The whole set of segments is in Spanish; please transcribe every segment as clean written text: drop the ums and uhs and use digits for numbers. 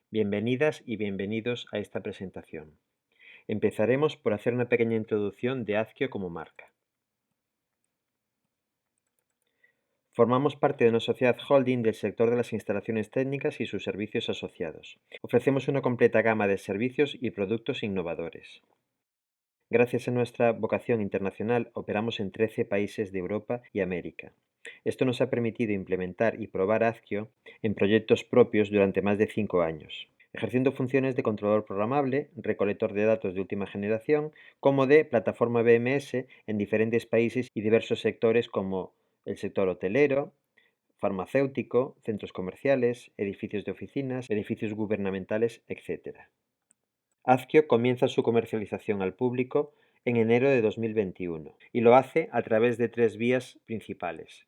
Bienvenidas y bienvenidos a esta presentación. Empezaremos por hacer una pequeña introducción de Azkio como marca. Formamos parte de una sociedad holding del sector de las instalaciones técnicas y sus servicios asociados. Ofrecemos una completa gama de servicios y productos innovadores. Gracias a nuestra vocación internacional, operamos en 13 países de Europa y América. Esto nos ha permitido implementar y probar Azkio en proyectos propios durante más de 5 años, ejerciendo funciones de controlador programable, recolector de datos de última generación, como de plataforma BMS en diferentes países y diversos sectores como el sector hotelero, farmacéutico, centros comerciales, edificios de oficinas, edificios gubernamentales, etc. Azkio comienza su comercialización al público en enero de 2021 y lo hace a través de 3 vías principales: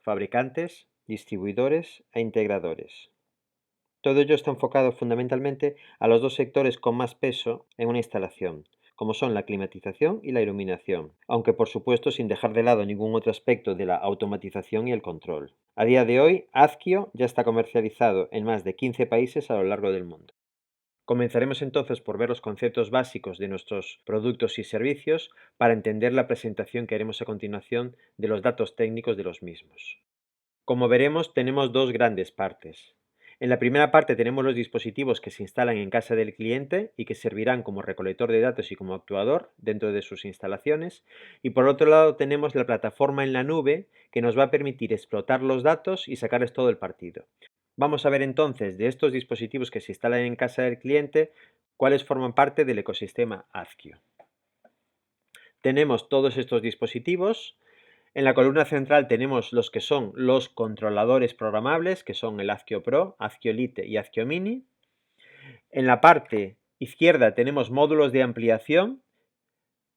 fabricantes, distribuidores e integradores. Todo ello está enfocado fundamentalmente a los dos sectores con más peso en una instalación, como son la climatización y la iluminación, aunque por supuesto sin dejar de lado ningún otro aspecto de la automatización y el control. A día de hoy, Azkio ya está comercializado en más de 15 países a lo largo del mundo. Comenzaremos entonces por ver los conceptos básicos de nuestros productos y servicios para entender la presentación que haremos a continuación de los datos técnicos de los mismos. Como veremos, tenemos dos grandes partes. En la primera parte tenemos los dispositivos que se instalan en casa del cliente y que servirán como recolector de datos y como actuador dentro de sus instalaciones. Y por otro lado tenemos la plataforma en la nube que nos va a permitir explotar los datos y sacarles todo el partido. Vamos a ver entonces de estos dispositivos que se instalan en casa del cliente, cuáles forman parte del ecosistema Azkio. Tenemos todos estos dispositivos. En la columna central tenemos los que son los controladores programables, que son el Azkio Pro, Azkio Lite y Azkio Mini. En la parte izquierda tenemos módulos de ampliación,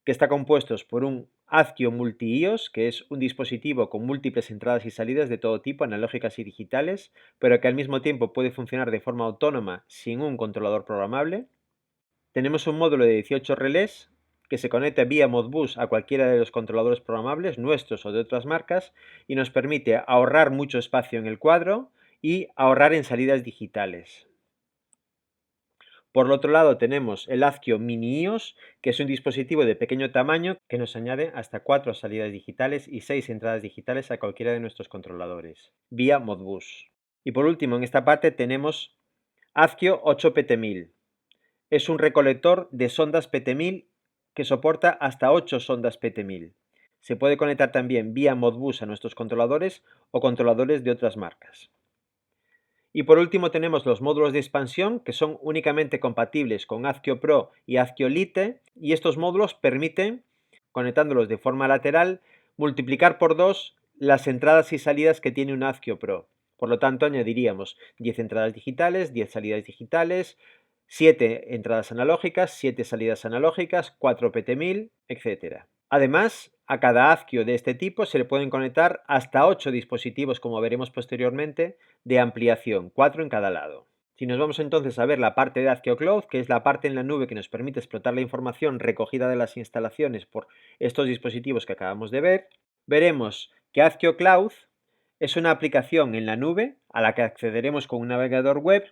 que está compuestos por un Azkio Multi-IOS, que es un dispositivo con múltiples entradas y salidas de todo tipo, analógicas y digitales, pero que al mismo tiempo puede funcionar de forma autónoma sin un controlador programable. Tenemos un módulo de 18 relés que se conecta vía Modbus a cualquiera de los controladores programables, nuestros o de otras marcas, y nos permite ahorrar mucho espacio en el cuadro y ahorrar en salidas digitales. Por el otro lado tenemos el Azkio Mini IOS, que es un dispositivo de pequeño tamaño que nos añade hasta 4 salidas digitales y 6 entradas digitales a cualquiera de nuestros controladores, vía Modbus. Y por último, en esta parte tenemos Azkio 8PT1000. Es un recolector de sondas PT1000 que soporta hasta 8 sondas PT1000. Se puede conectar también vía Modbus a nuestros controladores o controladores de otras marcas. Y por último tenemos los módulos de expansión que son únicamente compatibles con Azkio Pro y Azkio Lite, y estos módulos permiten, conectándolos de forma lateral, multiplicar por 2 las entradas y salidas que tiene un Azkio Pro. Por lo tanto, añadiríamos 10 entradas digitales, 10 salidas digitales, 7 entradas analógicas, 7 salidas analógicas, 4 PT1000, etc. Además, a cada Azkio de este tipo se le pueden conectar hasta 8 dispositivos, como veremos posteriormente, de ampliación, 4 en cada lado. Si nos vamos entonces a ver la parte de Azkio Cloud, que es la parte en la nube que nos permite explotar la información recogida de las instalaciones por estos dispositivos que acabamos de ver, veremos que Azkio Cloud es una aplicación en la nube a la que accederemos con un navegador web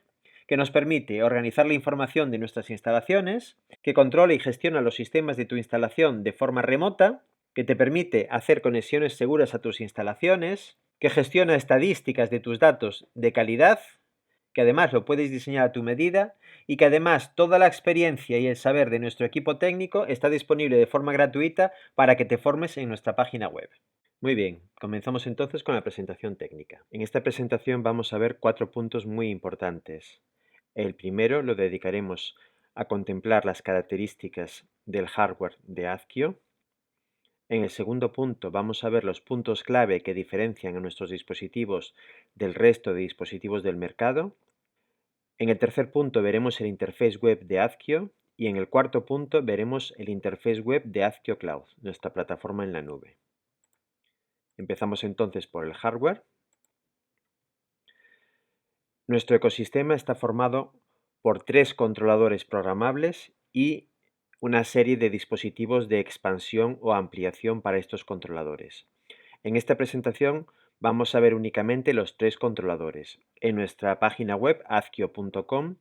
que nos permite organizar la información de nuestras instalaciones, que controla y gestiona los sistemas de tu instalación de forma remota, que te permite hacer conexiones seguras a tus instalaciones, que gestiona estadísticas de tus datos de calidad, que además lo puedes diseñar a tu medida y que además toda la experiencia y el saber de nuestro equipo técnico está disponible de forma gratuita para que te formes en nuestra página web. Muy bien, comenzamos entonces con la presentación técnica. En esta presentación vamos a ver 4 puntos muy importantes. El primero lo dedicaremos a contemplar las características del hardware de Azkio. En el segundo punto vamos a ver los puntos clave que diferencian a nuestros dispositivos del resto de dispositivos del mercado. En el tercer punto veremos el interface web de Azkio y en el cuarto punto veremos el interface web de Azkio Cloud, nuestra plataforma en la nube. Empezamos entonces por el hardware. Nuestro ecosistema está formado por 3 controladores programables y una serie de dispositivos de expansión o ampliación para estos controladores. En esta presentación vamos a ver únicamente los 3 controladores. En nuestra página web azkio.com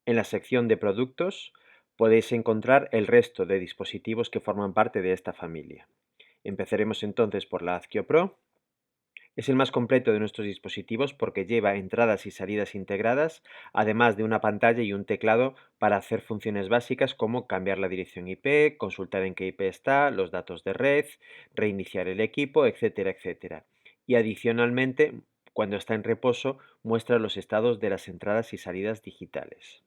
En la sección de productos podéis encontrar el resto de dispositivos que forman parte de esta familia. Empezaremos entonces por la Azkio Pro. Es el más completo de nuestros dispositivos porque lleva entradas y salidas integradas, además de una pantalla y un teclado para hacer funciones básicas como cambiar la dirección IP, consultar en qué IP está, los datos de red, reiniciar el equipo, etcétera, etcétera. Y adicionalmente, cuando está en reposo, muestra los estados de las entradas y salidas digitales.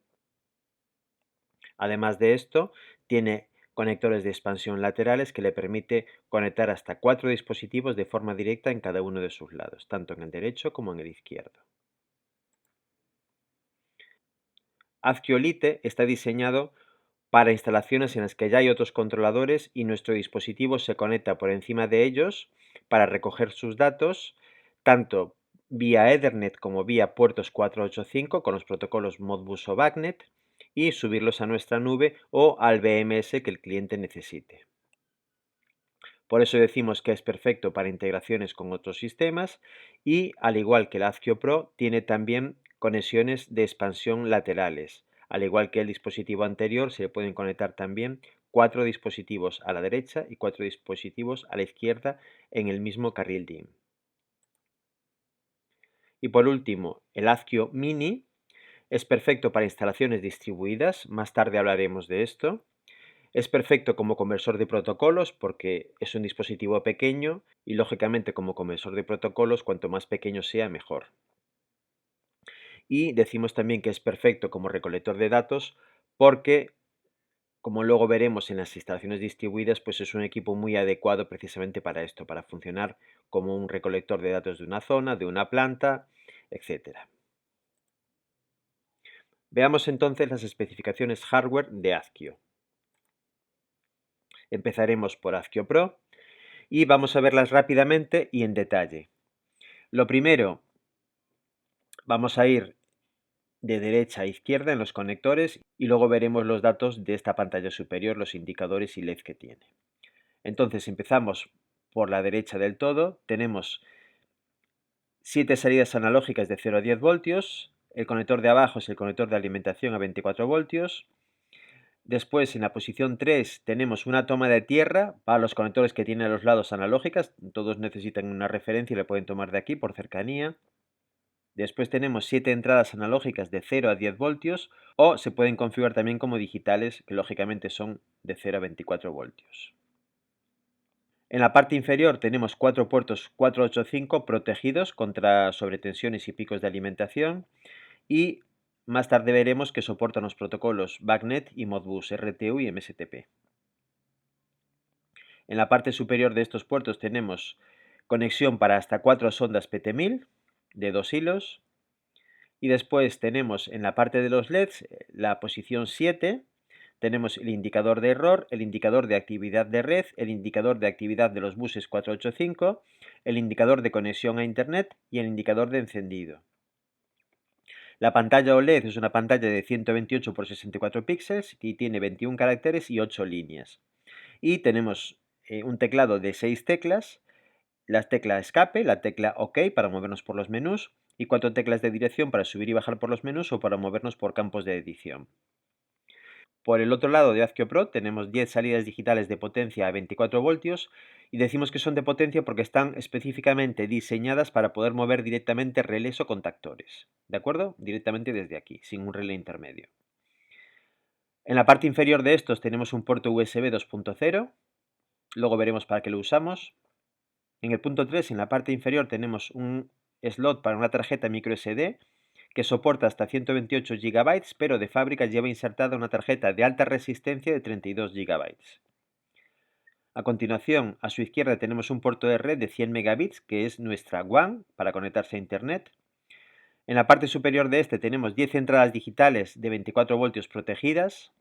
Además de esto, tiene conectores de expansión laterales que le permite conectar hasta 4 dispositivos de forma directa en cada uno de sus lados, tanto en el derecho como en el izquierdo. Azkio Lite está diseñado para instalaciones en las que ya hay otros controladores y nuestro dispositivo se conecta por encima de ellos para recoger sus datos, tanto vía Ethernet como vía puertos 485 con los protocolos Modbus o BACnet, y subirlos a nuestra nube o al BMS que el cliente necesite. Por eso decimos que es perfecto para integraciones con otros sistemas y, al igual que el Azkio Pro, tiene también conexiones de expansión laterales. Al igual que el dispositivo anterior, se le pueden conectar también 4 dispositivos a la derecha y 4 dispositivos a la izquierda en el mismo carril DIMM. Y por último, el Azkio Mini es perfecto para instalaciones distribuidas, más tarde hablaremos de esto. Es perfecto como conversor de protocolos porque es un dispositivo pequeño y lógicamente como conversor de protocolos cuanto más pequeño sea mejor. Y decimos también que es perfecto como recolector de datos porque, como luego veremos en las instalaciones distribuidas, pues es un equipo muy adecuado precisamente para esto, para funcionar como un recolector de datos de una zona, de una planta, etc. Veamos entonces las especificaciones hardware de Azkio. Empezaremos por Azkio Pro y vamos a verlas rápidamente y en detalle. Lo primero, vamos a ir de derecha a izquierda en los conectores y luego veremos los datos de esta pantalla superior, los indicadores y LED que tiene. Entonces empezamos por la derecha del todo, tenemos 7 salidas analógicas de 0 a 10 voltios, el conector de abajo es el conector de alimentación a 24 voltios. Después, en la posición 3, tenemos una toma de tierra para los conectores que tienen a los lados analógicas. Todos necesitan una referencia y la pueden tomar de aquí por cercanía. Después tenemos 7 entradas analógicas de 0 a 10 voltios o se pueden configurar también como digitales, que lógicamente son de 0 a 24 voltios. En la parte inferior tenemos 4 puertos 485 protegidos contra sobretensiones y picos de alimentación y más tarde veremos que soportan los protocolos BACnet y Modbus RTU y MSTP. En la parte superior de estos puertos tenemos conexión para hasta 4 sondas PT1000 de 2 hilos. Y después tenemos en la parte de los LEDs la posición 7, tenemos el indicador de error, el indicador de actividad de red, el indicador de actividad de los buses 485, el indicador de conexión a Internet y el indicador de encendido. La pantalla OLED es una pantalla de 128 x 64 píxeles y tiene 21 caracteres y 8 líneas. Y tenemos un teclado de 6 teclas, la tecla escape, la tecla OK para movernos por los menús y 4 teclas de dirección para subir y bajar por los menús o para movernos por campos de edición. Por el otro lado de Azkio Pro tenemos 10 salidas digitales de potencia a 24 voltios y decimos que son de potencia porque están específicamente diseñadas para poder mover directamente relés o contactores, ¿de acuerdo? Directamente desde aquí, sin un relé intermedio. En la parte inferior de estos tenemos un puerto USB 2.0, luego veremos para qué lo usamos. En el punto 3, en la parte inferior, tenemos un slot para una tarjeta microSD que soporta hasta 128 GB, pero de fábrica lleva insertada una tarjeta de alta resistencia de 32 GB. A continuación, a su izquierda tenemos un puerto de red de 100 megabits, que es nuestra WAN para conectarse a Internet. En la parte superior de este tenemos 10 entradas digitales de 24 voltios protegidas.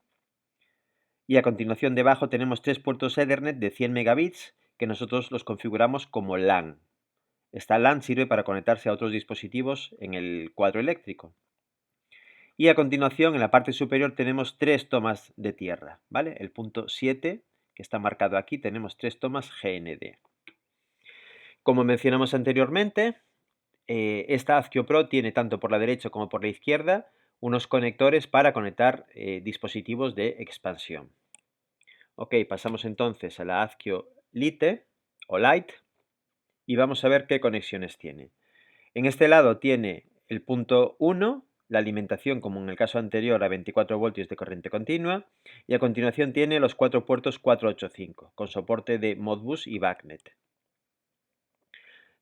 Y a continuación debajo tenemos 3 puertos Ethernet de 100 megabits que nosotros los configuramos como LAN. Esta LAN sirve para conectarse a otros dispositivos en el cuadro eléctrico. Y a continuación, en la parte superior tenemos 3 tomas de tierra, ¿vale? El punto 7, que está marcado aquí, tenemos 3 tomas GND. Como mencionamos anteriormente, esta Azkio Pro tiene tanto por la derecha como por la izquierda unos conectores para conectar dispositivos de expansión. Ok, pasamos entonces a la Azkio Lite o Lite y vamos a ver qué conexiones tiene. En este lado tiene el punto 1, la alimentación como en el caso anterior a 24 voltios de corriente continua, y a continuación tiene los 4 puertos 485 con soporte de Modbus y BACnet.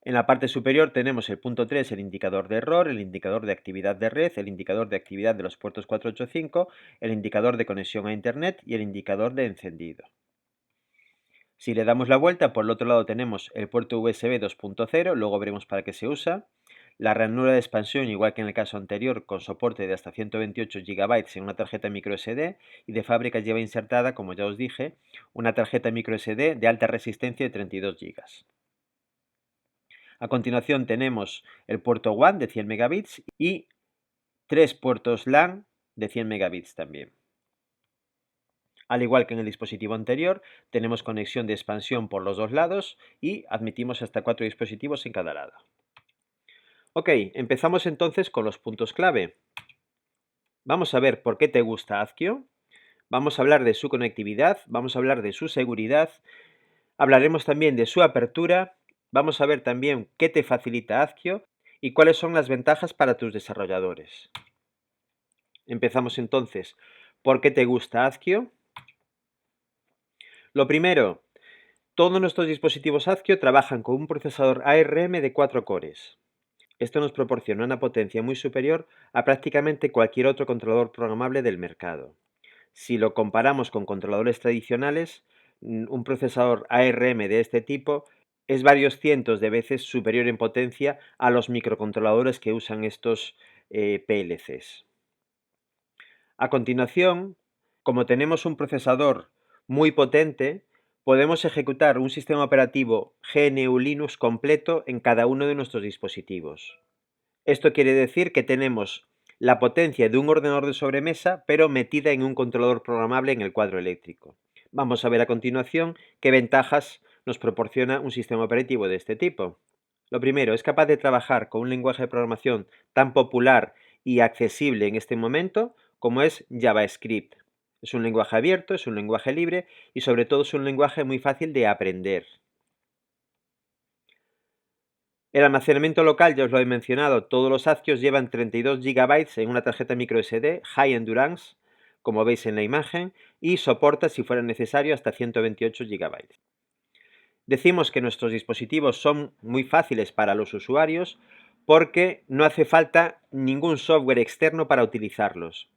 En la parte superior tenemos el punto 3, el indicador de error, el indicador de actividad de red, el indicador de actividad de los puertos 485, el indicador de conexión a Internet y el indicador de encendido. Si le damos la vuelta, por el otro lado tenemos el puerto USB 2.0, luego veremos para qué se usa, la ranura de expansión, igual que en el caso anterior, con soporte de hasta 128 GB en una tarjeta microSD, y de fábrica lleva insertada, como ya os dije, una tarjeta microSD de alta resistencia de 32 GB. A continuación tenemos el puerto WAN de 100 megabits y 3 puertos LAN de 100 megabits también. Al igual que en el dispositivo anterior, tenemos conexión de expansión por los dos lados y admitimos hasta 4 dispositivos en cada lado. Ok, empezamos entonces con los puntos clave. Vamos a ver por qué te gusta Azkio. Vamos a hablar de su conectividad, vamos a hablar de su seguridad, hablaremos también de su apertura, vamos a ver también qué te facilita Azkio y cuáles son las ventajas para tus desarrolladores. Empezamos entonces. ¿Por qué te gusta Azkio? Lo primero, todos nuestros dispositivos Azkio trabajan con un procesador ARM de 4 cores. Esto nos proporciona una potencia muy superior a prácticamente cualquier otro controlador programable del mercado. Si lo comparamos con controladores tradicionales, un procesador ARM de este tipo es varios cientos de veces superior en potencia a los microcontroladores que usan estos PLCs. A continuación, como tenemos un procesador muy potente, podemos ejecutar un sistema operativo GNU Linux completo en cada uno de nuestros dispositivos. Esto quiere decir que tenemos la potencia de un ordenador de sobremesa, pero metida en un controlador programable en el cuadro eléctrico. Vamos a ver a continuación qué ventajas nos proporciona un sistema operativo de este tipo. Lo primero, es capaz de trabajar con un lenguaje de programación tan popular y accesible en este momento como es JavaScript. Es un lenguaje abierto, es un lenguaje libre y sobre todo es un lenguaje muy fácil de aprender. El almacenamiento local, ya os lo he mencionado, todos los Azkios llevan 32 GB en una tarjeta microSD High Endurance, como veis en la imagen, y soporta, si fuera necesario, hasta 128 GB. Decimos que nuestros dispositivos son muy fáciles para los usuarios porque no hace falta ningún software externo para utilizarlos.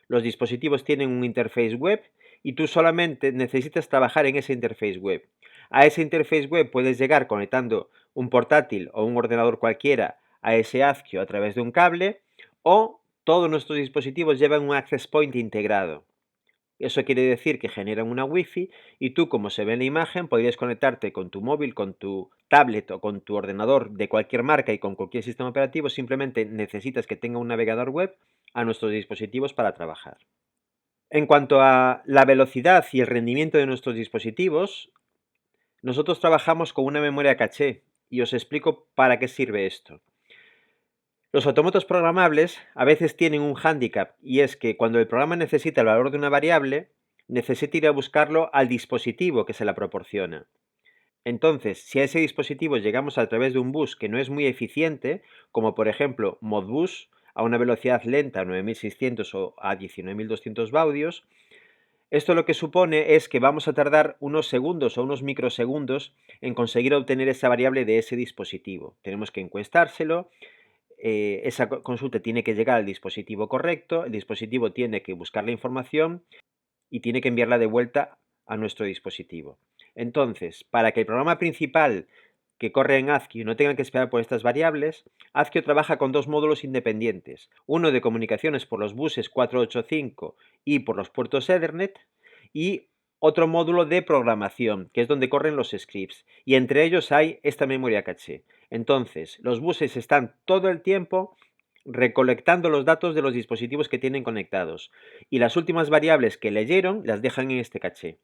Los dispositivos tienen un interface web y tú solamente necesitas trabajar en ese interface web. A ese interface web puedes llegar conectando un portátil o un ordenador cualquiera a ese Azkio a través de un cable, o todos nuestros dispositivos llevan un access point integrado. Eso quiere decir que generan una Wi-Fi y tú, como se ve en la imagen, podrías conectarte con tu móvil, con tu tablet o con tu ordenador de cualquier marca y con cualquier sistema operativo. Simplemente necesitas que tenga un navegador web a nuestros dispositivos para trabajar. En cuanto a la velocidad y el rendimiento de nuestros dispositivos, nosotros trabajamos con una memoria caché y os explico para qué sirve esto. Los autómatos programables a veces tienen un hándicap, y es que cuando el programa necesita el valor de una variable, necesita ir a buscarlo al dispositivo que se la proporciona. Entonces, si a ese dispositivo llegamos a través de un bus que no es muy eficiente, como por ejemplo Modbus, a una velocidad lenta, 9600 o a 19200 baudios, esto lo que supone es que vamos a tardar unos segundos o unos microsegundos en conseguir obtener esa variable de ese dispositivo. Tenemos que encuestárselo. Esa consulta tiene que llegar al dispositivo correcto, el dispositivo tiene que buscar la información y tiene que enviarla de vuelta a nuestro dispositivo. Entonces, para que el programa principal que corre en Azkio no tenga que esperar por estas variables, Azkio trabaja con dos módulos independientes, uno de comunicaciones por los buses 485 y por los puertos Ethernet, y otro módulo de programación, que es donde corren los scripts, y entre ellos hay esta memoria caché. Entonces, los buses están todo el tiempo recolectando los datos de los dispositivos que tienen conectados, y las últimas variables que leyeron las dejan en este caché.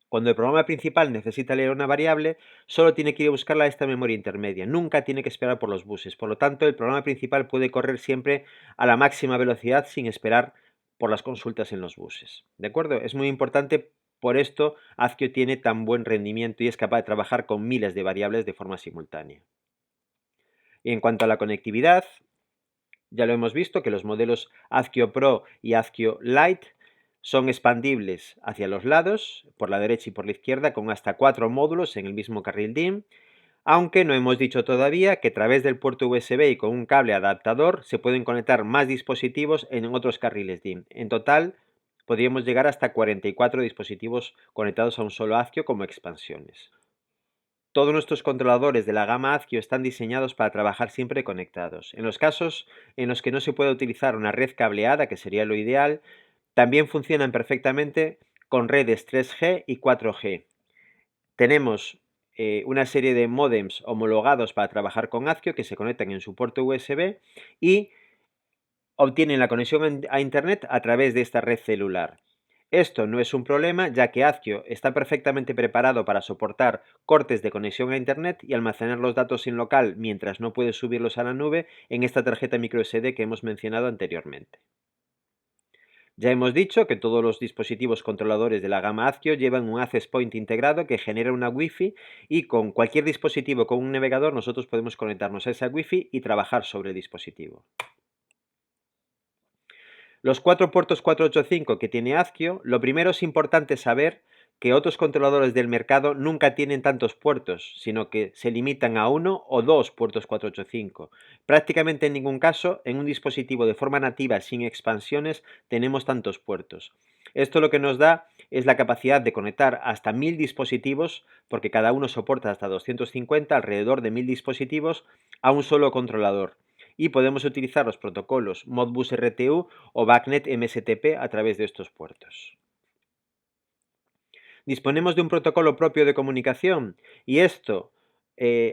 Cuando el programa principal necesita leer una variable, solo tiene que ir a buscarla a esta memoria intermedia, nunca tiene que esperar por los buses. Por lo tanto, el programa principal puede correr siempre a la máxima velocidad sin esperar por las consultas en los buses. ¿De acuerdo? Es muy importante, por esto Azkio tiene tan buen rendimiento y es capaz de trabajar con miles de variables de forma simultánea. Y en cuanto a la conectividad, ya lo hemos visto que los modelos Azkio Pro y Azkio Lite son expandibles hacia los lados, por la derecha y por la izquierda, con hasta 4 módulos en el mismo carril DIMM, aunque no hemos dicho todavía que a través del puerto USB y con un cable adaptador se pueden conectar más dispositivos en otros carriles DIMM. En total, podríamos llegar hasta 44 dispositivos conectados a un solo Azkio como expansiones. Todos nuestros controladores de la gama Azkio están diseñados para trabajar siempre conectados. En los casos en los que no se puede utilizar una red cableada, que sería lo ideal, también funcionan perfectamente con redes 3G y 4G. Tenemos una serie de módems homologados para trabajar con Azkio que se conectan en su puerto USB y obtienen la conexión a Internet a través de esta red celular. Esto no es un problema, ya que Azkio está perfectamente preparado para soportar cortes de conexión a Internet y almacenar los datos en local mientras no puede subirlos a la nube en esta tarjeta microSD que hemos mencionado anteriormente. Ya hemos dicho que todos los dispositivos controladores de la gama Azkio llevan un Access Point integrado que genera una Wi-Fi y con cualquier dispositivo con un navegador nosotros podemos conectarnos a esa Wi-Fi y trabajar sobre el dispositivo. Los 4 puertos 485 que tiene Azkio, lo primero es importante saber que otros controladores del mercado nunca tienen tantos puertos, sino que se limitan a 1 o 2 puertos 485. Prácticamente en ningún caso, en un dispositivo de forma nativa sin expansiones, tenemos tantos puertos. Esto lo que nos da es la capacidad de conectar hasta 1000 dispositivos, porque cada uno soporta hasta 250, alrededor de 1000 dispositivos, a un solo controlador. Y podemos utilizar los protocolos Modbus RTU o BACnet MSTP a través de estos puertos. Disponemos de un protocolo propio de comunicación y esto,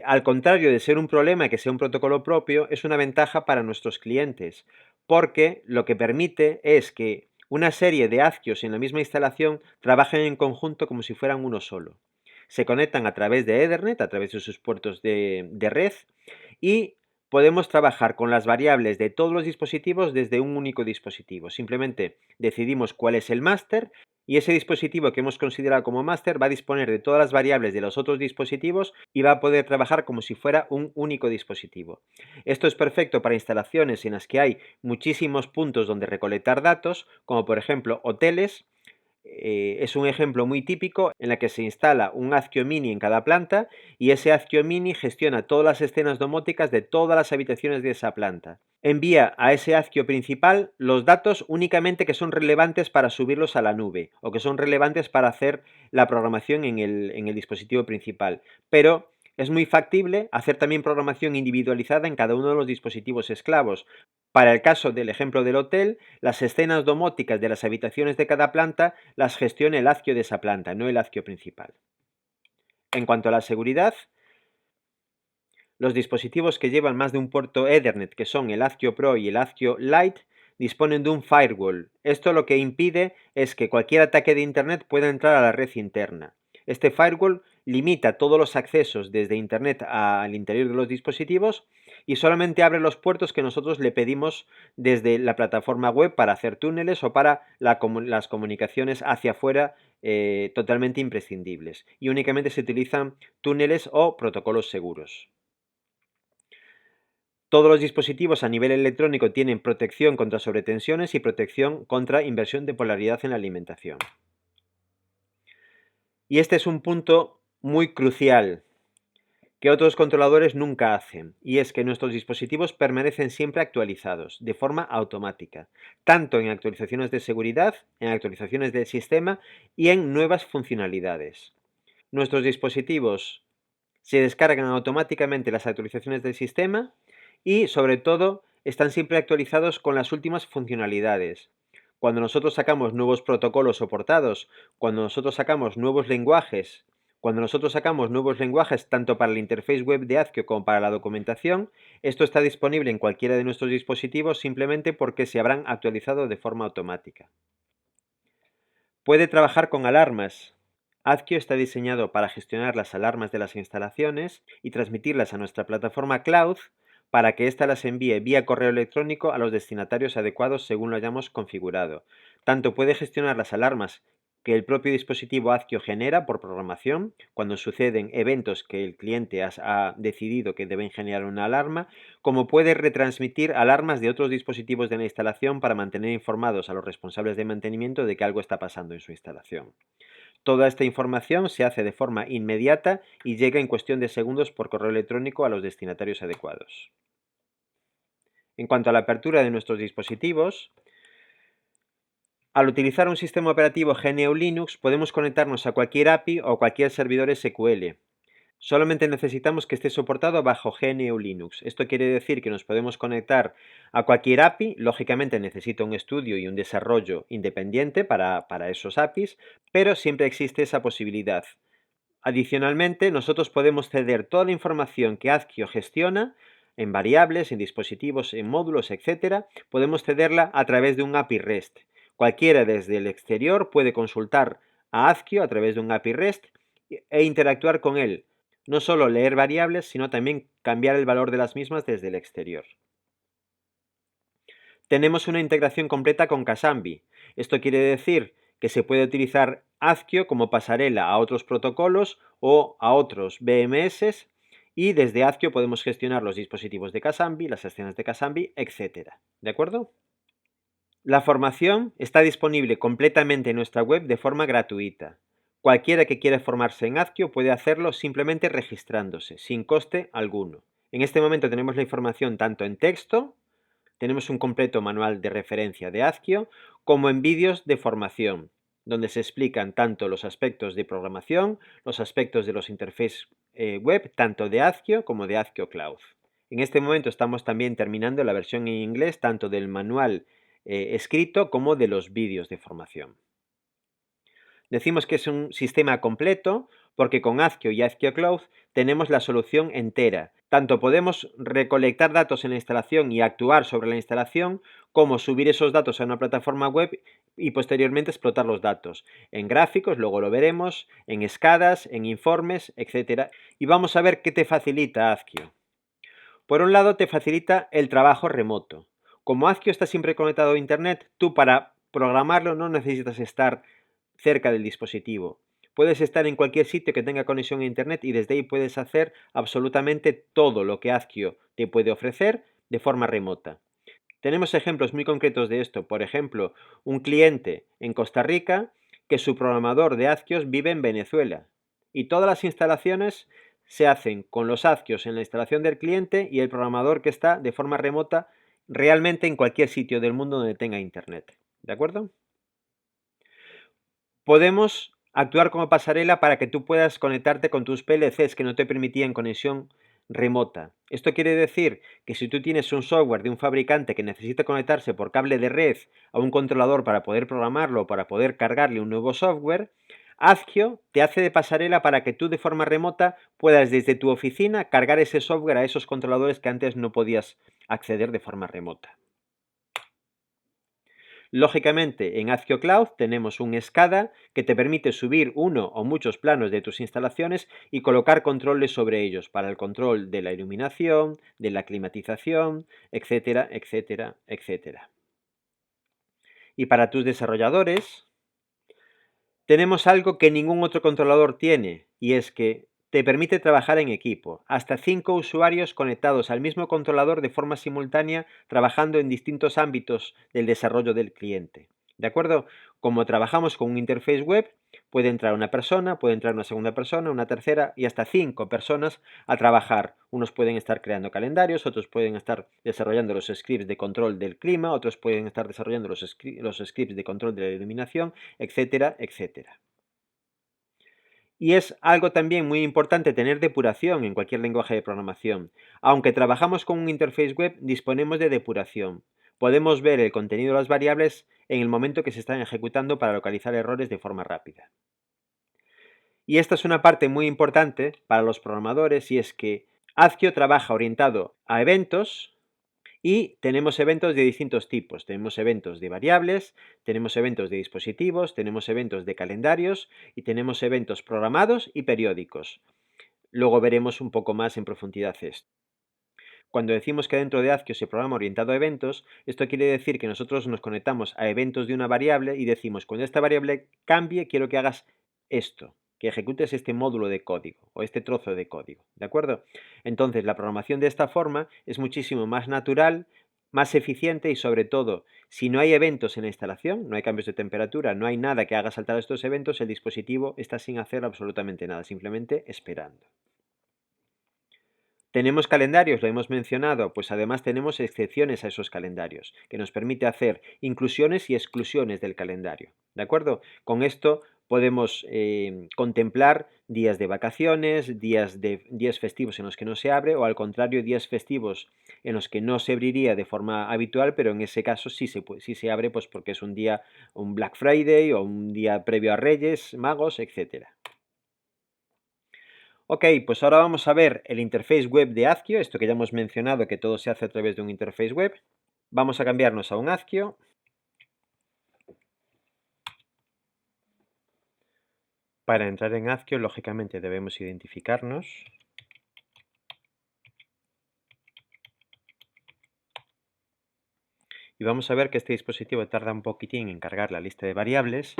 al contrario de ser un problema que sea un protocolo propio, es una ventaja para nuestros clientes, porque lo que permite es que una serie de Azkios en la misma instalación trabajen en conjunto como si fueran uno solo. Se conectan a través de Ethernet, a través de sus puertos de red, y podemos trabajar con las variables de todos los dispositivos desde un único dispositivo. Simplemente decidimos cuál es el máster y ese dispositivo que hemos considerado como máster va a disponer de todas las variables de los otros dispositivos y va a poder trabajar como si fuera un único dispositivo. Esto es perfecto para instalaciones en las que hay muchísimos puntos donde recolectar datos, como por ejemplo hoteles. Es un ejemplo muy típico en la que se instala un Azkio Mini en cada planta y ese Azkio Mini gestiona todas las escenas domóticas de todas las habitaciones de esa planta. Envía a ese Azkio principal los datos únicamente que son relevantes para subirlos a la nube o que son relevantes para hacer la programación en el dispositivo principal. Pero es muy factible hacer también programación individualizada en cada uno de los dispositivos esclavos. Para el caso del ejemplo del hotel, las escenas domóticas de las habitaciones de cada planta las gestiona el Azkio de esa planta, no el Azkio principal. En cuanto a la seguridad, los dispositivos que llevan más de un puerto Ethernet, que son el Azkio Pro y el Azkio Lite, disponen de un firewall. Esto lo que impide es que cualquier ataque de Internet pueda entrar a la red interna. Este firewall limita todos los accesos desde Internet al interior de los dispositivos y solamente abre los puertos que nosotros le pedimos desde la plataforma web para hacer túneles o para las comunicaciones hacia afuera totalmente imprescindibles. Y únicamente se utilizan túneles o protocolos seguros. Todos los dispositivos a nivel electrónico tienen protección contra sobretensiones y protección contra inversión de polaridad en la alimentación. Y este es un punto muy crucial que otros controladores nunca hacen, y es que nuestros dispositivos permanecen siempre actualizados, de forma automática, tanto en actualizaciones de seguridad, en actualizaciones del sistema y en nuevas funcionalidades. Nuestros dispositivos se descargan automáticamente las actualizaciones del sistema y, sobre todo, están siempre actualizados con las últimas funcionalidades. Cuando nosotros sacamos nuevos protocolos soportados, cuando nosotros sacamos nuevos lenguajes, tanto para la interface web de Azkio como para la documentación, esto está disponible en cualquiera de nuestros dispositivos simplemente porque se habrán actualizado de forma automática. Puede trabajar con alarmas. Azkio está diseñado para gestionar las alarmas de las instalaciones y transmitirlas a nuestra plataforma cloud para que ésta las envíe vía correo electrónico a los destinatarios adecuados según lo hayamos configurado. Tanto puede gestionar las alarmas que el propio dispositivo Azkio genera por programación, cuando suceden eventos que el cliente ha decidido que deben generar una alarma, como puede retransmitir alarmas de otros dispositivos de la instalación para mantener informados a los responsables de mantenimiento de que algo está pasando en su instalación. Toda esta información se hace de forma inmediata y llega en cuestión de segundos por correo electrónico a los destinatarios adecuados. En cuanto a la apertura de nuestros dispositivos, al utilizar un sistema operativo GNU Linux podemos conectarnos a cualquier API o cualquier servidor SQL. Solamente necesitamos que esté soportado bajo GNU Linux. Esto quiere decir que nos podemos conectar a cualquier API. Lógicamente necesita un estudio y un desarrollo independiente para esos APIs, pero siempre existe esa posibilidad. Adicionalmente, nosotros podemos ceder toda la información que Azkio gestiona en variables, en dispositivos, en módulos, etc. Podemos cederla a través de un API REST. Cualquiera desde el exterior puede consultar a Azkio a través de un API REST e interactuar con él. No solo leer variables, sino también cambiar el valor de las mismas desde el exterior. Tenemos una integración completa con Casambi. Esto quiere decir que se puede utilizar Azkio como pasarela a otros protocolos o a otros VMS y desde Azkio podemos gestionar los dispositivos de Casambi, las acciones de Casambi, etc. ¿De acuerdo? La formación está disponible completamente en nuestra web de forma gratuita. Cualquiera que quiera formarse en Azkio puede hacerlo simplemente registrándose, sin coste alguno. En este momento tenemos la información tanto en texto, tenemos un completo manual de referencia de Azkio, como en vídeos de formación, donde se explican tanto los aspectos de programación, los aspectos de los interfaces web, tanto de Azkio como de Azkio Cloud. En este momento estamos también terminando la versión en inglés, tanto del manual escrito como de los vídeos de formación. Decimos que es un sistema completo porque con Azkio y Azkio Cloud tenemos la solución entera. Tanto podemos recolectar datos en la instalación y actuar sobre la instalación, como subir esos datos a una plataforma web y posteriormente explotar los datos en gráficos, luego lo veremos, en escadas, en informes, etc. Y vamos a ver qué te facilita Azkio. Por un lado, te facilita el trabajo remoto. Como Azkio está siempre conectado a Internet, tú para programarlo no necesitas estar cerca del dispositivo. Puedes estar en cualquier sitio que tenga conexión a Internet y desde ahí puedes hacer absolutamente todo lo que Azkio te puede ofrecer de forma remota. Tenemos ejemplos muy concretos de esto. Por ejemplo, un cliente en Costa Rica que su programador de Azkios vive en Venezuela y todas las instalaciones se hacen con los Azkios en la instalación del cliente y el programador que está de forma remota realmente en cualquier sitio del mundo donde tenga Internet. ¿De acuerdo? Podemos actuar como pasarela para que tú puedas conectarte con tus PLCs que no te permitían conexión remota. Esto quiere decir que si tú tienes un software de un fabricante que necesita conectarse por cable de red a un controlador para poder programarlo o para poder cargarle un nuevo software, Azkio te hace de pasarela para que tú de forma remota puedas desde tu oficina cargar ese software a esos controladores que antes no podías acceder de forma remota. Lógicamente, en Azkio Cloud tenemos un SCADA que te permite subir uno o muchos planos de tus instalaciones y colocar controles sobre ellos para el control de la iluminación, de la climatización, etcétera, etcétera, etcétera. Y para tus desarrolladores, tenemos algo que ningún otro controlador tiene, y es que te permite trabajar en equipo, hasta 5 usuarios conectados al mismo controlador de forma simultánea, trabajando en distintos ámbitos del desarrollo del cliente. ¿De acuerdo? Como trabajamos con un interface web, puede entrar una persona, puede entrar una segunda persona, una tercera y hasta 5 personas a trabajar. Unos pueden estar creando calendarios, otros pueden estar desarrollando los scripts de control del clima, otros pueden estar desarrollando los scripts de control de la iluminación, etcétera, etcétera. Y es algo también muy importante tener depuración en cualquier lenguaje de programación. Aunque trabajamos con un interface web, disponemos de depuración. Podemos ver el contenido de las variables en el momento que se están ejecutando para localizar errores de forma rápida. Y esta es una parte muy importante para los programadores y es que Azkio trabaja orientado a eventos Y tenemos eventos de distintos tipos. Tenemos eventos de variables, tenemos eventos de dispositivos, tenemos eventos de calendarios y tenemos eventos programados y periódicos. Luego veremos un poco más en profundidad esto. Cuando decimos que dentro de Azkio se programa orientado a eventos, esto quiere decir que nosotros nos conectamos a eventos de una variable y decimos, cuando esta variable cambie, quiero que hagas esto, que ejecutes este módulo de código o este trozo de código, ¿de acuerdo? Entonces, la programación de esta forma es muchísimo más natural, más eficiente y sobre todo, si no hay eventos en la instalación, no hay cambios de temperatura, no hay nada que haga saltar estos eventos, el dispositivo está sin hacer absolutamente nada, simplemente esperando. ¿Tenemos calendarios? Lo hemos mencionado, pues además tenemos excepciones a esos calendarios, que nos permite hacer inclusiones y exclusiones del calendario, ¿de acuerdo? Con esto podemos contemplar días de vacaciones, días festivos en los que no se abre, o al contrario, días festivos en los que no se abriría de forma habitual, pero en ese caso sí se abre, pues porque es un día, un Black Friday o un día previo a Reyes, Magos, etcétera. Ok, pues ahora vamos a ver el interface web de Azkio, esto que ya hemos mencionado que todo se hace a través de un interface web. Vamos a cambiarnos a un Azkio. Para entrar en Azkio, lógicamente debemos identificarnos. Y vamos a ver que este dispositivo tarda un poquitín en cargar la lista de variables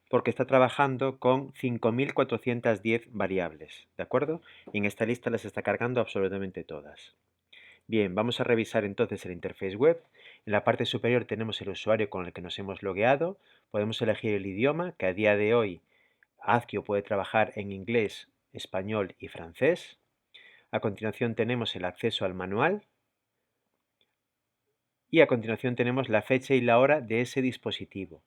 porque está trabajando con 5410 variables, ¿de acuerdo? Y en esta lista las está cargando absolutamente todas. Bien, vamos a revisar entonces el interface web. En la parte superior tenemos el usuario con el que nos hemos logueado. Podemos elegir el idioma, que a día de hoy Azkio puede trabajar en inglés, español y francés. A continuación tenemos el acceso al manual. Y a continuación tenemos la fecha y la hora de ese dispositivo.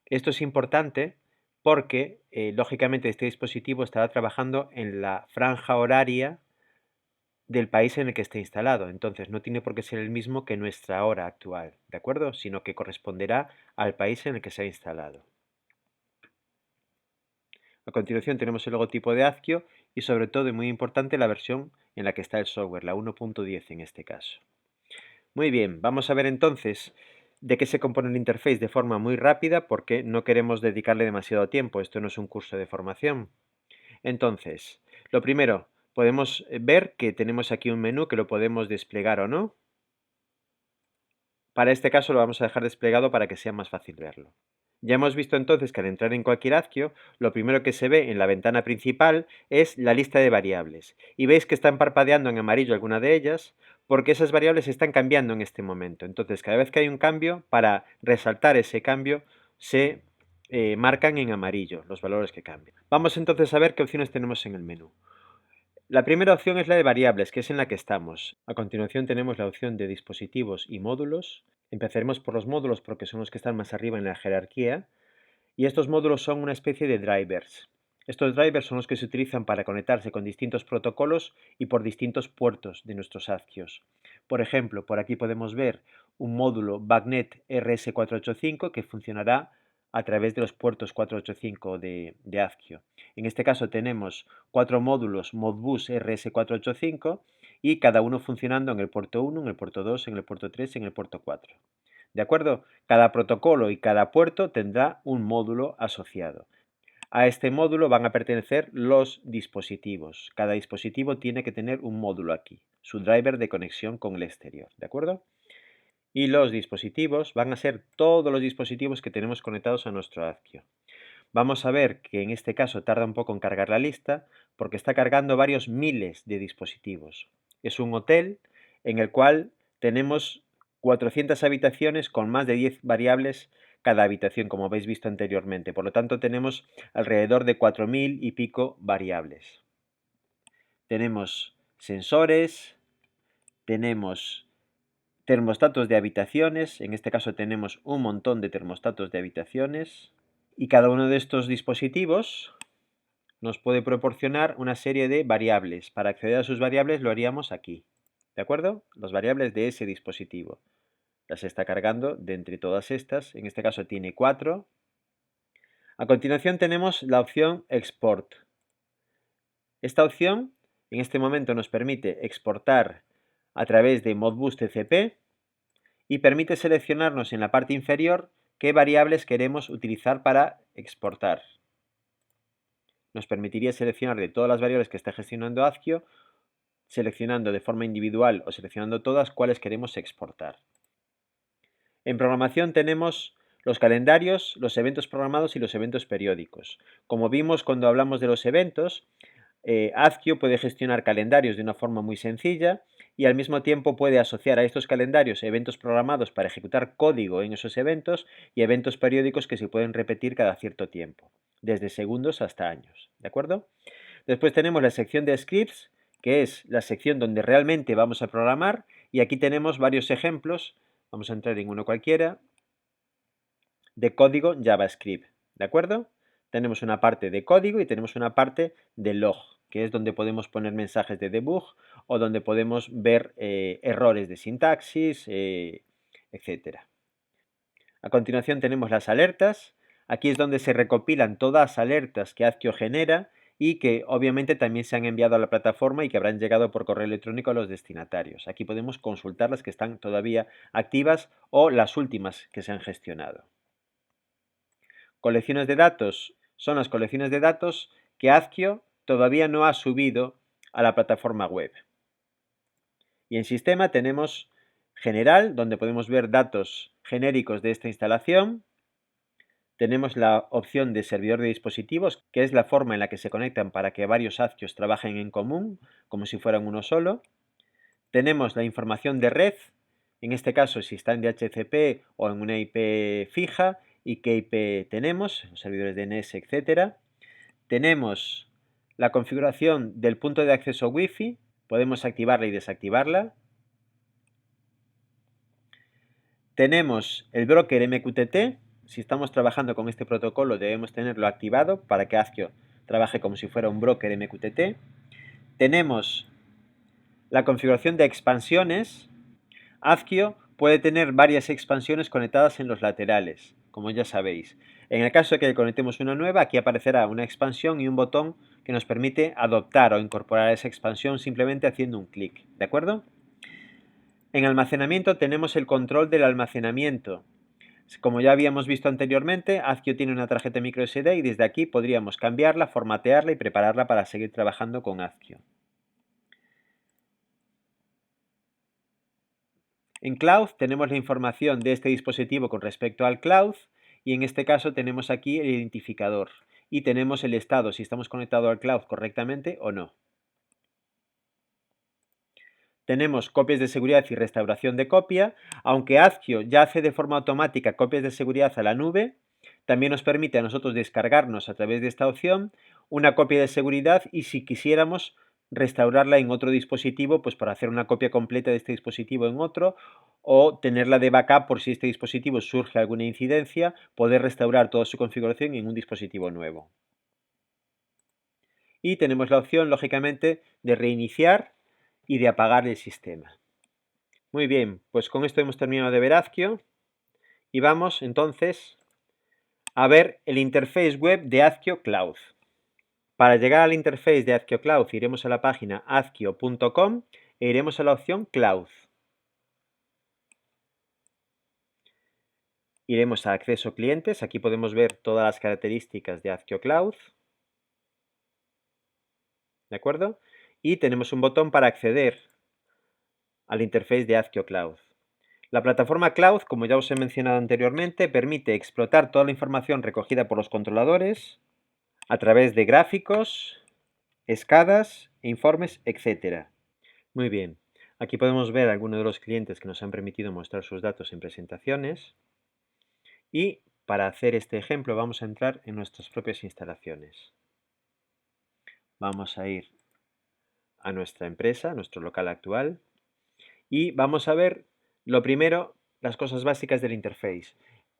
Esto es importante porque, lógicamente, este dispositivo estará trabajando en la franja horaria del país en el que esté instalado. Entonces, no tiene por qué ser el mismo que nuestra hora actual, ¿de acuerdo? Sino que corresponderá al país en el que se ha instalado. A continuación tenemos el logotipo de Azkio y sobre todo, y muy importante, la versión en la que está el software, la 1.10 en este caso. Muy bien, vamos a ver entonces de qué se compone el interface de forma muy rápida porque no queremos dedicarle demasiado tiempo, esto no es un curso de formación. Entonces, lo primero, podemos ver que tenemos aquí un menú que lo podemos desplegar o no. Para este caso lo vamos a dejar desplegado para que sea más fácil verlo. Ya hemos visto entonces que al entrar en cualquier Azkio, lo primero que se ve en la ventana principal es la lista de variables. Y veis que están parpadeando en amarillo alguna de ellas, porque esas variables están cambiando en este momento. Entonces, cada vez que hay un cambio, para resaltar ese cambio, se marcan en amarillo los valores que cambian. Vamos entonces a ver qué opciones tenemos en el menú. La primera opción es la de variables, que es en la que estamos. A continuación tenemos la opción de dispositivos y módulos. Empezaremos por los módulos porque son los que están más arriba en la jerarquía. Y estos módulos son una especie de drivers. Estos drivers son los que se utilizan para conectarse con distintos protocolos y por distintos puertos de nuestros Azkios. Por ejemplo, por aquí podemos ver un módulo BACnet RS485 que funcionará a través de los puertos 485 de Azkio. En este caso tenemos 4 módulos Modbus RS485 y cada uno funcionando en el puerto 1, en el puerto 2, en el puerto 3 y en el puerto 4. ¿De acuerdo? Cada protocolo y cada puerto tendrá un módulo asociado. A este módulo van a pertenecer los dispositivos. Cada dispositivo tiene que tener un módulo aquí, su driver de conexión con el exterior, ¿de acuerdo? Y los dispositivos van a ser todos los dispositivos que tenemos conectados a nuestro Azkio. Vamos a ver que en este caso tarda un poco en cargar la lista porque está cargando varios miles de dispositivos. Es un hotel en el cual tenemos 400 habitaciones con más de 10 variables cada habitación, como habéis visto anteriormente. Por lo tanto, tenemos alrededor de 4000 y pico variables. Tenemos sensores, tenemos termostatos de habitaciones, en este caso tenemos un montón de termostatos de habitaciones, y cada uno de estos dispositivos nos puede proporcionar una serie de variables. Para acceder a sus variables lo haríamos aquí, ¿de acuerdo? Las variables de ese dispositivo. Las está cargando de entre todas estas, en este caso tiene 4. A continuación tenemos la opción Export. Esta opción en este momento nos permite exportar a través de Modbus TCP y permite seleccionarnos en la parte inferior qué variables queremos utilizar para exportar. Nos permitiría seleccionar de todas las variables que está gestionando Azkio, seleccionando de forma individual o seleccionando todas cuáles queremos exportar. En programación tenemos los calendarios, los eventos programados y los eventos periódicos. Como vimos cuando hablamos de los eventos, Azkio puede gestionar calendarios de una forma muy sencilla y al mismo tiempo puede asociar a estos calendarios eventos programados para ejecutar código en esos eventos y eventos periódicos que se pueden repetir cada cierto tiempo, desde segundos hasta años. ¿De acuerdo? Después tenemos la sección de scripts, que es la sección donde realmente vamos a programar, y aquí tenemos varios ejemplos. Vamos a entrar en uno cualquiera de código JavaScript. ¿De acuerdo? Tenemos una parte de código y tenemos una parte de log, que es donde podemos poner mensajes de debug o donde podemos ver errores de sintaxis, etc. A continuación tenemos las alertas. Aquí es donde se recopilan todas las alertas que Azkio genera y que obviamente también se han enviado a la plataforma y que habrán llegado por correo electrónico a los destinatarios. Aquí podemos consultar las que están todavía activas o las últimas que se han gestionado. Colecciones de datos son las colecciones de datos que Azkio todavía no ha subido a la plataforma web. Y en sistema tenemos general, donde podemos ver datos genéricos de esta instalación. Tenemos la opción de servidor de dispositivos, que es la forma en la que se conectan para que varios Azkios trabajen en común, como si fueran uno solo. Tenemos la información de red, en este caso si está en DHCP o en una IP fija, y qué IP tenemos, servidores DNS, etc. Tenemos la configuración del punto de acceso Wi-Fi, podemos activarla y desactivarla. Tenemos el broker MQTT, si estamos trabajando con este protocolo debemos tenerlo activado para que Azkio trabaje como si fuera un broker MQTT. Tenemos la configuración de expansiones. Azkio puede tener varias expansiones conectadas en los laterales, como ya sabéis. En el caso de que conectemos una nueva, aquí aparecerá una expansión y un botón que nos permite adoptar o incorporar esa expansión simplemente haciendo un clic, ¿de acuerdo? En almacenamiento tenemos el control del almacenamiento. Como ya habíamos visto anteriormente, Azkio tiene una tarjeta microSD y desde aquí podríamos cambiarla, formatearla y prepararla para seguir trabajando con Azkio. En Cloud tenemos la información de este dispositivo con respecto al Cloud y en este caso tenemos aquí el identificador y tenemos el estado, si estamos conectados al Cloud correctamente o no. Tenemos copias de seguridad y restauración de copia. Aunque Azkio ya hace de forma automática copias de seguridad a la nube, también nos permite a nosotros descargarnos a través de esta opción una copia de seguridad y si quisiéramos restaurarla en otro dispositivo, pues para hacer una copia completa de este dispositivo en otro o tenerla de backup por si este dispositivo surge alguna incidencia, poder restaurar toda su configuración en un dispositivo nuevo. Y tenemos la opción, lógicamente, de reiniciar y de apagar el sistema. Muy bien, pues con esto hemos terminado de ver Azkio y vamos entonces a ver el interface web de Azkio Cloud. Para llegar al interface de Azkio Cloud iremos a la página azkio.com e iremos a la opción Cloud. Iremos a acceso clientes, aquí podemos ver todas las características de Azkio Cloud. ¿De acuerdo? Y tenemos un botón para acceder al interface de Azkio Cloud. La plataforma Cloud, como ya os he mencionado anteriormente, permite explotar toda la información recogida por los controladores a través de gráficos, escadas, informes, etc. Muy bien, aquí podemos ver algunos de los clientes que nos han permitido mostrar sus datos en presentaciones y para hacer este ejemplo vamos a entrar en nuestras propias instalaciones. Vamos a ir a nuestra empresa, a nuestro local actual y vamos a ver lo primero, las cosas básicas del interface.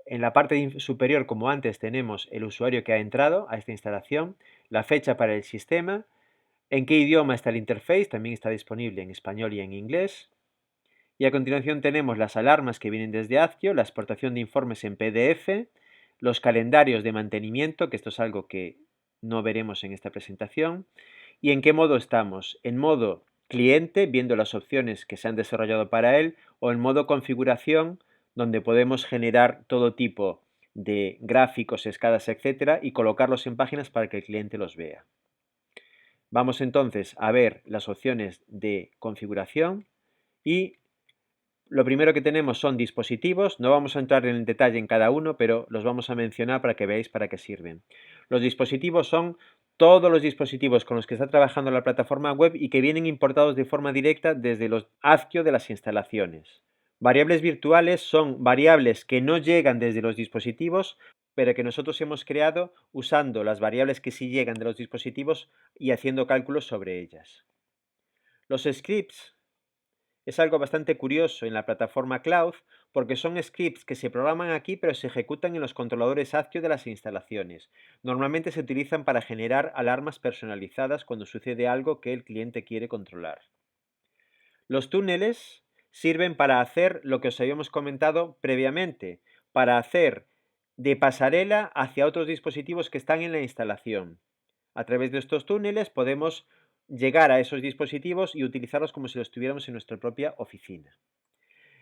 En la parte superior, como antes, tenemos el usuario que ha entrado a esta instalación, la fecha para el sistema, en qué idioma está el interface, también está disponible en español y en inglés. Y a continuación tenemos las alarmas que vienen desde Azkio, la exportación de informes en PDF, los calendarios de mantenimiento, que esto es algo que no veremos en esta presentación, y en qué modo estamos. En modo cliente, viendo las opciones que se han desarrollado para él, o en modo configuración, donde podemos generar todo tipo de gráficos, escalas, etcétera, y colocarlos en páginas para que el cliente los vea. Vamos entonces a ver las opciones de configuración y lo primero que tenemos son dispositivos. No vamos a entrar en detalle en cada uno, pero los vamos a mencionar para que veáis para qué sirven. Los dispositivos son todos los dispositivos con los que está trabajando la plataforma web y que vienen importados de forma directa desde los Azkio de las instalaciones. Variables virtuales son variables que no llegan desde los dispositivos, pero que nosotros hemos creado usando las variables que sí llegan de los dispositivos y haciendo cálculos sobre ellas. Los scripts es algo bastante curioso en la plataforma cloud porque son scripts que se programan aquí pero se ejecutan en los controladores Azkio de las instalaciones. Normalmente se utilizan para generar alarmas personalizadas cuando sucede algo que el cliente quiere controlar. Los túneles sirven para hacer lo que os habíamos comentado previamente, para hacer de pasarela hacia otros dispositivos que están en la instalación. A través de estos túneles podemos llegar a esos dispositivos y utilizarlos como si los tuviéramos en nuestra propia oficina.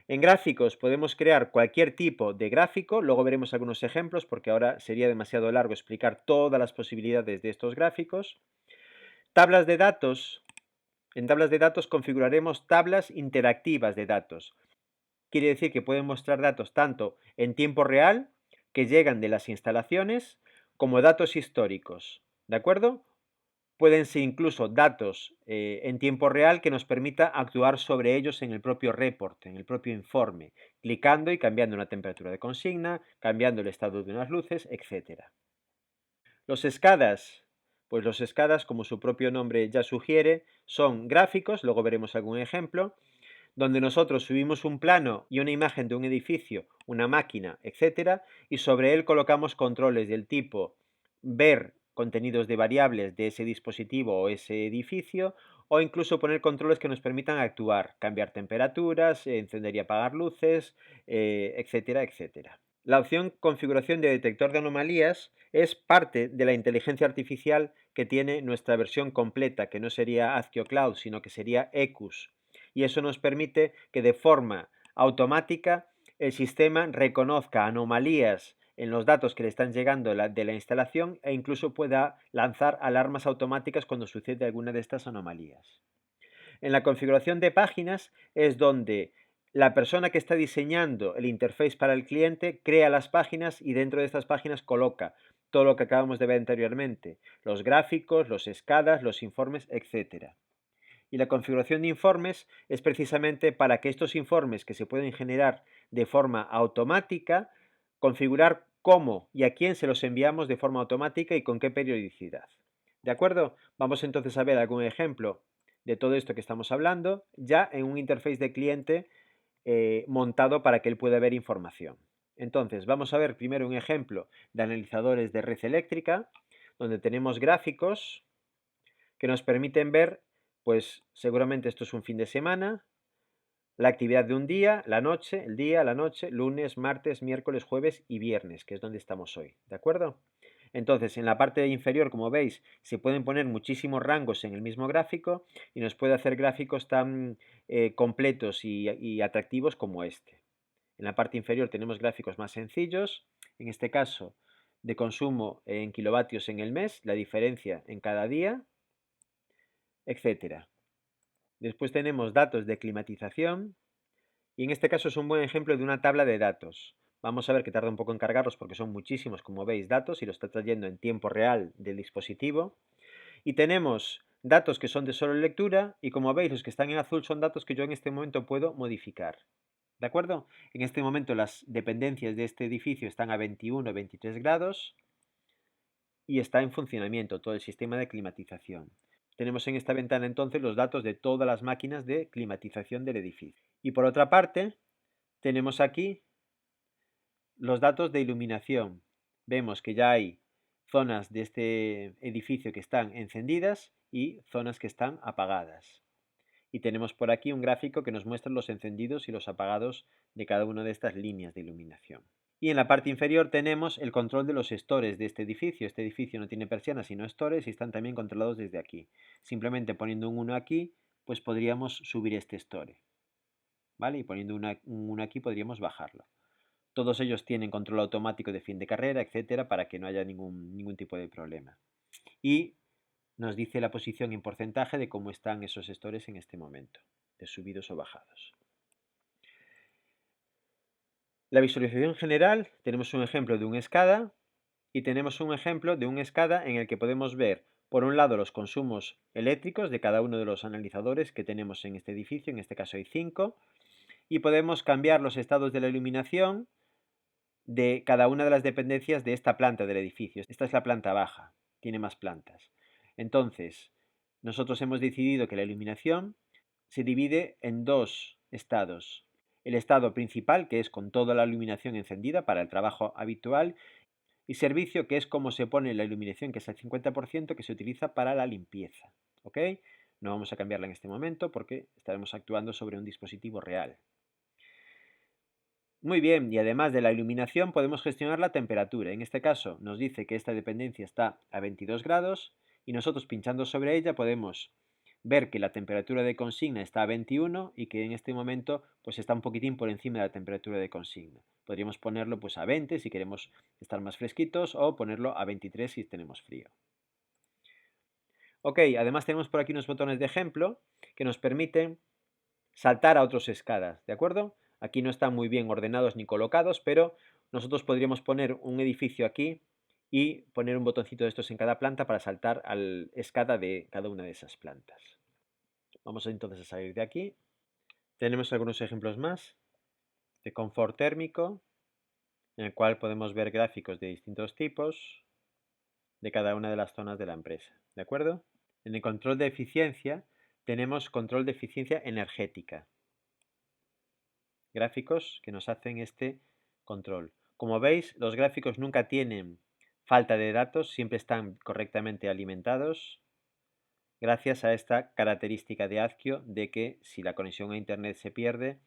En gráficos podemos crear cualquier tipo de gráfico, luego veremos algunos ejemplos porque ahora sería demasiado largo explicar todas las posibilidades de estos gráficos. Tablas de datos. En tablas de datos configuraremos tablas interactivas de datos. Quiere decir que pueden mostrar datos tanto en tiempo real, que llegan de las instalaciones, como datos históricos. ¿De acuerdo? Pueden ser incluso datos en tiempo real que nos permita actuar sobre ellos en el propio report, en el propio informe, clicando y cambiando una temperatura de consigna, cambiando el estado de unas luces, etc. Los SCADAs, pues los SCADAs, como su propio nombre ya sugiere, son gráficos, luego veremos algún ejemplo, donde nosotros subimos un plano y una imagen de un edificio, una máquina, etc., y sobre él colocamos controles del tipo ver contenidos de variables de ese dispositivo o ese edificio, o incluso poner controles que nos permitan actuar, cambiar temperaturas, encender y apagar luces, etcétera, etcétera. La opción configuración de detector de anomalías es parte de la inteligencia artificial que tiene nuestra versión completa, que no sería Azkio Cloud, sino que sería ECUS. Y eso nos permite que de forma automática el sistema reconozca anomalías en los datos que le están llegando de la instalación e incluso pueda lanzar alarmas automáticas cuando sucede alguna de estas anomalías. En la configuración de páginas es donde la persona que está diseñando el interface para el cliente crea las páginas y dentro de estas páginas coloca todo lo que acabamos de ver anteriormente, los gráficos, los escadas, los informes, etc. Y la configuración de informes es precisamente para que estos informes que se pueden generar de forma automática, configurar cómo y a quién se los enviamos de forma automática y con qué periodicidad. ¿De acuerdo? Vamos entonces a ver algún ejemplo de todo esto que estamos hablando ya en un interface de cliente montado para que él pueda ver información. Entonces, vamos a ver primero un ejemplo de analizadores de red eléctrica, donde tenemos gráficos que nos permiten ver, pues seguramente esto es un fin de semana, la actividad de un día, la noche, el día, la noche, lunes, martes, miércoles, jueves y viernes, que es donde estamos hoy, ¿de acuerdo? Entonces, en la parte inferior, como veis, se pueden poner muchísimos rangos en el mismo gráfico y nos puede hacer gráficos tan completos y atractivos como este. En la parte inferior tenemos gráficos más sencillos, en este caso de consumo en kilovatios en el mes, la diferencia en cada día, etcétera. Después tenemos datos de climatización y en este caso es un buen ejemplo de una tabla de datos. Vamos a ver que tarda un poco en cargarlos porque son muchísimos, como veis, datos y lo está trayendo en tiempo real del dispositivo. Y tenemos datos que son de solo lectura y como veis los que están en azul son datos que yo en este momento puedo modificar. ¿De acuerdo? En este momento las dependencias de este edificio están a 21 o 23 grados y está en funcionamiento todo el sistema de climatización. Tenemos en esta ventana entonces los datos de todas las máquinas de climatización del edificio. Y por otra parte, tenemos aquí los datos de iluminación. Vemos que ya hay zonas de este edificio que están encendidas y zonas que están apagadas. Y tenemos por aquí un gráfico que nos muestra los encendidos y los apagados de cada una de estas líneas de iluminación. Y en la parte inferior tenemos el control de los stores de este edificio. Este edificio no tiene persianas sino stores y están también controlados desde aquí. Simplemente poniendo un 1 aquí pues podríamos subir este store, ¿vale? Y poniendo uno aquí podríamos bajarlo. Todos ellos tienen control automático de fin de carrera, etcétera, para que no haya ningún tipo de problema. Y nos dice la posición en porcentaje de cómo están esos stores en este momento, de subidos o bajados. La visualización general, tenemos un ejemplo de un SCADA y tenemos un ejemplo de un SCADA en el que podemos ver, por un lado, los consumos eléctricos de cada uno de los analizadores que tenemos en este edificio, en este caso hay 5, y podemos cambiar los estados de la iluminación de cada una de las dependencias de esta planta del edificio. Esta es la planta baja, tiene más plantas. Entonces, nosotros hemos decidido que la iluminación se divide en dos estados. El estado principal, que es con toda la iluminación encendida para el trabajo habitual, y servicio, que es como se pone la iluminación, que es el 50% que se utiliza para la limpieza. ¿Ok? No vamos a cambiarla en este momento porque estaremos actuando sobre un dispositivo real. Muy bien, y además de la iluminación podemos gestionar la temperatura. En este caso nos dice que esta dependencia está a 22 grados y nosotros pinchando sobre ella podemos ver que la temperatura de consigna está a 21 y que en este momento pues está un poquitín por encima de la temperatura de consigna. Podríamos ponerlo pues a 20 si queremos estar más fresquitos o ponerlo a 23 si tenemos frío. Ok, además tenemos por aquí unos botones de ejemplo que nos permiten saltar a otros SCADAs, ¿de acuerdo? Aquí no están muy bien ordenados ni colocados, pero nosotros podríamos poner un edificio aquí y poner un botoncito de estos en cada planta para saltar al SCADA de cada una de esas plantas. Vamos entonces a salir de aquí. Tenemos algunos ejemplos más de confort térmico, en el cual podemos ver gráficos de distintos tipos de cada una de las zonas de la empresa, ¿de acuerdo? En el control de eficiencia tenemos control de eficiencia energética. Gráficos que nos hacen este control. Como veis, los gráficos nunca tienen falta de datos, siempre están correctamente alimentados gracias a esta característica de Azkio de que si la conexión a internet se pierde,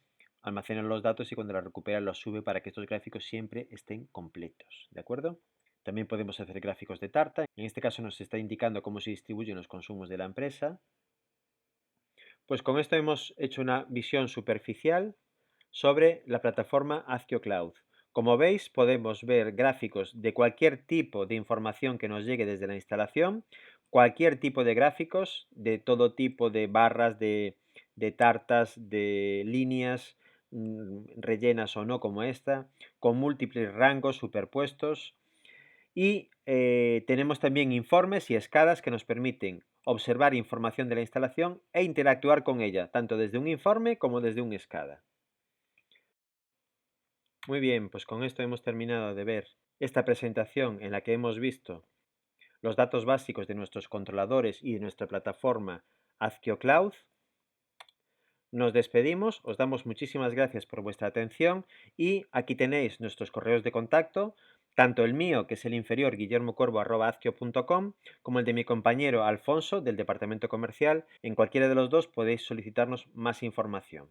almacena los datos y cuando la recupera los sube para que estos gráficos siempre estén completos, ¿de acuerdo? También podemos hacer gráficos de tarta. En este caso nos está indicando cómo se distribuyen los consumos de la empresa. Pues con esto hemos hecho una visión superficial sobre la plataforma Azkio Cloud. Como veis, podemos ver gráficos de cualquier tipo de información que nos llegue desde la instalación, cualquier tipo de gráficos, de todo tipo de barras, de tartas, de líneas, rellenas o no como esta, con múltiples rangos superpuestos. Y tenemos también informes y escalas que nos permiten observar información de la instalación e interactuar con ella, tanto desde un informe como desde un SCADA. Muy bien, pues con esto hemos terminado de ver esta presentación en la que hemos visto los datos básicos de nuestros controladores y de nuestra plataforma Azkio Cloud. Nos despedimos, os damos muchísimas gracias por vuestra atención y aquí tenéis nuestros correos de contacto, tanto el mío, que es el inferior guillermocorbo@azkio.com, como el de mi compañero Alfonso, del departamento comercial. En cualquiera de los dos podéis solicitarnos más información.